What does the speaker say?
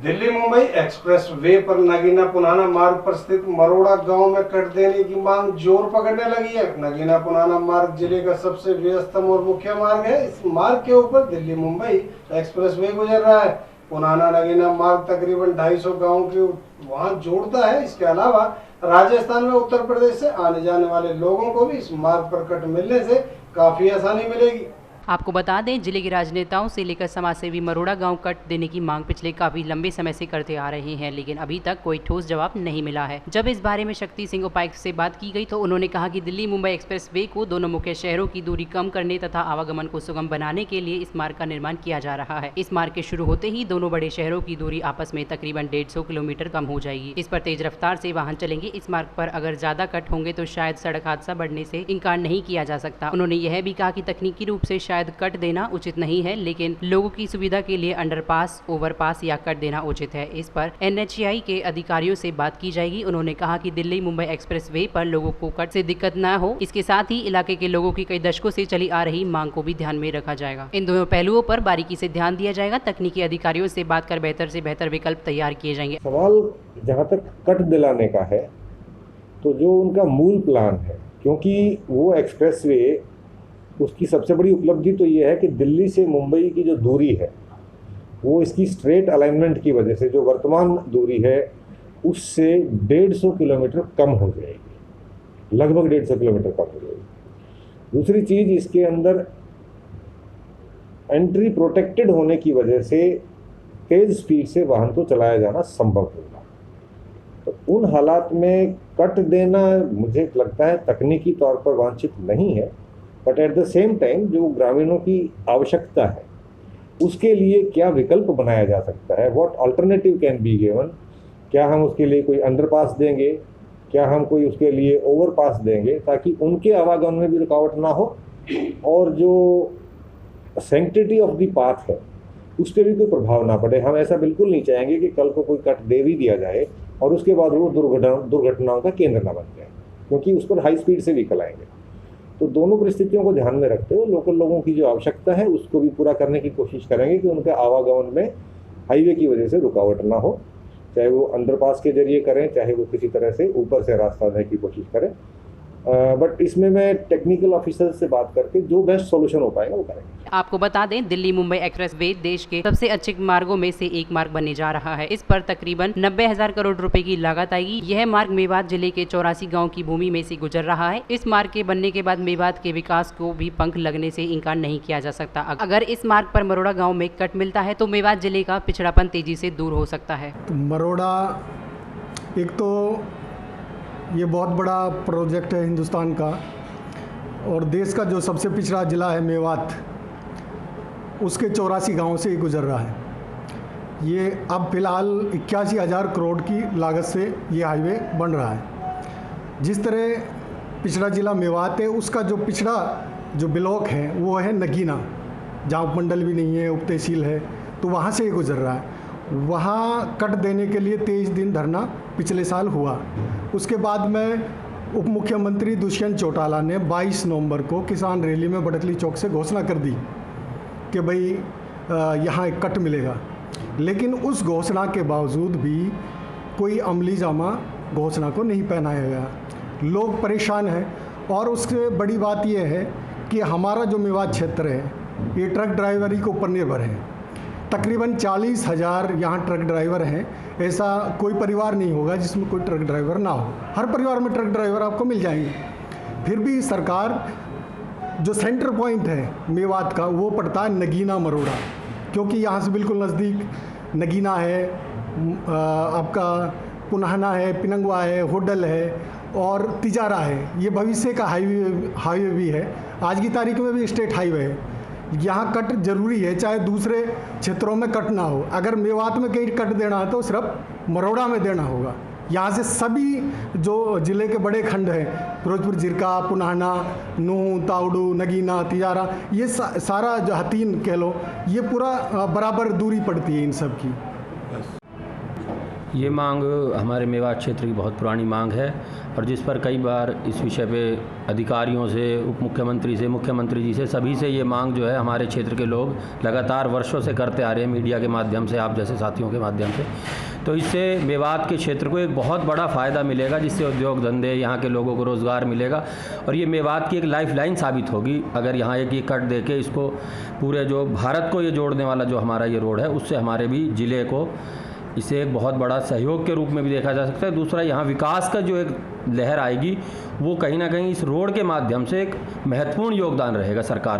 Delhi Mumbai express way पर नगीना पुनाना मार्ग पर स्थित मरोड़ा गांव में कट देने की मांग जोर पकड़ने लगी है। नगीना पुनाना मार्ग जिले का सबसे व्यस्तम और मुख्य मार्ग है। इस मार्ग के ऊपर दिल्ली मुंबई एक्सप्रेस वे गुजर रहा है। पुनाना नगीना मार्ग तकरीबन 250 गाँव के वहां जोड़ता है। इसके अलावा राजस्थान में उत्तर प्रदेश से आने जाने वाले लोगों को भी इस मार्ग पर कट मिलने से काफी आसानी मिलेगी। आपको बता दें, जिले के राजनेताओं से लेकर समाजसेवी मरोड़ा गांव कट देने की मांग पिछले काफी लंबे समय से करते आ रहे हैं, लेकिन अभी तक कोई ठोस जवाब नहीं मिला है। जब इस बारे में शक्ति सिंह उपायुक्त से बात की गई तो उन्होंने कहा कि दिल्ली मुंबई एक्सप्रेस वे को दोनों मुख्य शहरों की दूरी कम करने तथा आवागमन को सुगम बनाने के लिए इस मार्ग का निर्माण किया जा रहा है। इस मार्ग के शुरू होते ही दोनों बड़े शहरों की दूरी आपस में तकरीबन 150 किलोमीटर कम हो जाएगी। इस पर तेज रफ्तार से वाहन चलेंगे। इस मार्ग पर अगर ज्यादा कट होंगे तो शायद सड़क हादसा बढ़ने से इनकार नहीं किया जा सकता। उन्होंने यह भी कहा कि तकनीकी रूप से शायद कट देना उचित नहीं है, लेकिन लोगों की सुविधा के लिए अंडरपास, ओवरपास या कट देना उचित है। इस पर NHAI के अधिकारियों से बात की जाएगी। उन्होंने कहा कि दिल्ली मुंबई एक्सप्रेस वे पर लोगों को कट से दिक्कत न हो, इसके साथ ही इलाके के लोगों की कई दशकों से चली आ रही मांग को भी ध्यान में रखा जाएगा। इन दोनों पहलुओं पर बारीकी से ध्यान दिया जाएगा। तकनीकी अधिकारियों से बात कर बेहतर से बेहतर विकल्प तैयार किए जाएंगे। सवाल जहाँ तक कट दिलाने का है तो जो उनका मूल प्लान है, क्योंकि वो एक्सप्रेस वे, उसकी सबसे बड़ी उपलब्धि तो ये है कि दिल्ली से मुंबई की जो दूरी है वो इसकी स्ट्रेट अलाइनमेंट की वजह से जो वर्तमान दूरी है उससे 150 किलोमीटर कम हो जाएगी, लगभग 150 किलोमीटर कम हो जाएगी। दूसरी चीज़, इसके अंदर एंट्री प्रोटेक्टेड होने की वजह से तेज़ स्पीड से वाहन को चलाया जाना संभव होगा। तो उन हालात में कट देना मुझे लगता है तकनीकी तौर पर वांछित नहीं है, but at the same time जो ग्रामीणों की आवश्यकता है उसके लिए क्या विकल्प बनाया जा सकता है, what alternative can be given. क्या हम उसके लिए कोई अंडरपास देंगे, क्या हम कोई उसके लिए ओवरपास देंगे, ताकि उनके आवागमन में भी रुकावट ना हो और जो सैंक्टिटी ऑफ द पाथ है उस पर भी कोई प्रभाव ना पड़े। हम ऐसा बिल्कुल नहीं चाहेंगे कि कल को कोई कट दे भी दिया जाए और उसके बाद वो दुर्घटनाओं का केंद्र ना बन जाए, क्योंकि उस पर हाई स्पीड से व्हीकल आएंगे। तो दोनों परिस्थितियों को ध्यान में रखते हुए लोकल लोगों की जो आवश्यकता है उसको भी पूरा करने की कोशिश करेंगे कि उनके आवागमन में हाईवे की वजह से रुकावट ना हो, चाहे वो अंडरपास के जरिए करें, चाहे वो किसी तरह से ऊपर से रास्ता देने की कोशिश करें। बट इसमें मैं टेक्निकल ऑफिसर से बात करके जो बेस्ट सॉल्यूशन हो पाएगा वो करेंगे। आपको बता दें, दिल्ली मुंबई एक्सप्रेस वे देश के सबसे अच्छे मार्गों में से एक मार्ग बनने जा रहा है। इस पर तकरीबन 90,000 करोड़ रुपए की लागत आएगी। यह मार्ग मेवात जिले के 84 गांव की भूमि में से गुजर रहा है। इस मार्ग के बनने के बाद मेवात के विकास को भी पंख लगने से इनकार नहीं किया जा सकता। अगर इस मार्ग पर मरोड़ा गाँव में कट मिलता है तो मेवात जिले का पिछड़ापन तेजी से दूर हो सकता है। तो मरोड़ा एक तो ये बहुत बड़ा प्रोजेक्ट है हिंदुस्तान का, और देश का जो सबसे पिछड़ा ज़िला है मेवात, उसके 84 गाँव से ही गुजर रहा है। ये अब फ़िलहाल 81,000 करोड़ की लागत से ये हाईवे बन रहा है। जिस तरह पिछड़ा ज़िला मेवात है, उसका जो पिछड़ा जो ब्लॉक है वो है नगीना, जहाँ उपमंडल भी नहीं है, उप तहसील है, तो वहाँ से ही गुजर रहा है। वहाँ कट देने के लिए 23 दिन धरना पिछले साल हुआ। उसके बाद में उप मुख्यमंत्री दुष्यंत चौटाला ने 22 नवंबर को किसान रैली में बड़तली चौक से घोषणा कर दी कि भाई यहाँ एक कट मिलेगा, लेकिन उस घोषणा के बावजूद भी कोई अमली जामा घोषणा को नहीं पहनाया गया। लोग परेशान हैं, और उससे बड़ी बात यह है कि हमारा जो मेवात क्षेत्र है ये ट्रक ड्राइवरी के ऊपर निर्भर है। तकरीबन 40,000 यहाँ ट्रक ड्राइवर हैं। ऐसा कोई परिवार नहीं होगा जिसमें कोई ट्रक ड्राइवर ना हो। हर परिवार में ट्रक ड्राइवर आपको मिल जाएंगे। फिर भी सरकार जो सेंटर पॉइंट है मेवात का वो पड़ता है नगीना मरोड़ा, क्योंकि यहाँ से बिल्कुल नज़दीक नगीना है, आपका पुनाना है, पिनंगवा है, होडल है और तिजारा है। ये भविष्य का हाईवे भी है। आज की तारीख में भी स्टेट हाईवे है। यहाँ कट जरूरी है, चाहे दूसरे क्षेत्रों में कट ना हो। अगर मेवात में कहीं कट देना है तो सिर्फ मरोड़ा में देना होगा। यहाँ से सभी जो ज़िले के बड़े खंड हैं, फिरोजपुर, जिरका, पुनाना, नूह, तावड़ू, नगीना, तिजारा, ये सारा जो हतीन कह लो, ये पूरा बराबर दूरी पड़ती है इन सब की। ये मांग हमारे मेवात क्षेत्र की बहुत पुरानी मांग है और जिस पर कई बार इस विषय पे अधिकारियों से, उप मुख्यमंत्री से, मुख्यमंत्री जी से, सभी से ये मांग जो है हमारे क्षेत्र के लोग लगातार वर्षों से करते आ रहे हैं, मीडिया के माध्यम से, आप जैसे साथियों के माध्यम से। तो इससे मेवात के क्षेत्र को एक बहुत बड़ा फ़ायदा मिलेगा, जिससे उद्योग धंधे, यहाँ के लोगों को रोज़गार मिलेगा और ये मेवात की एक लाइफलाइन साबित होगी अगर यहाँ एक ये कट दे के इसको पूरे जो भारत को ये जोड़ने वाला जो हमारा ये रोड है उससे हमारे भी ज़िले को इसे एक बहुत बड़ा सहयोग के रूप में भी देखा जा सकता है। दूसरा, यहाँ विकास का जो एक लहर आएगी वो कहीं ना कहीं इस रोड के माध्यम से एक महत्वपूर्ण योगदान रहेगा सरकार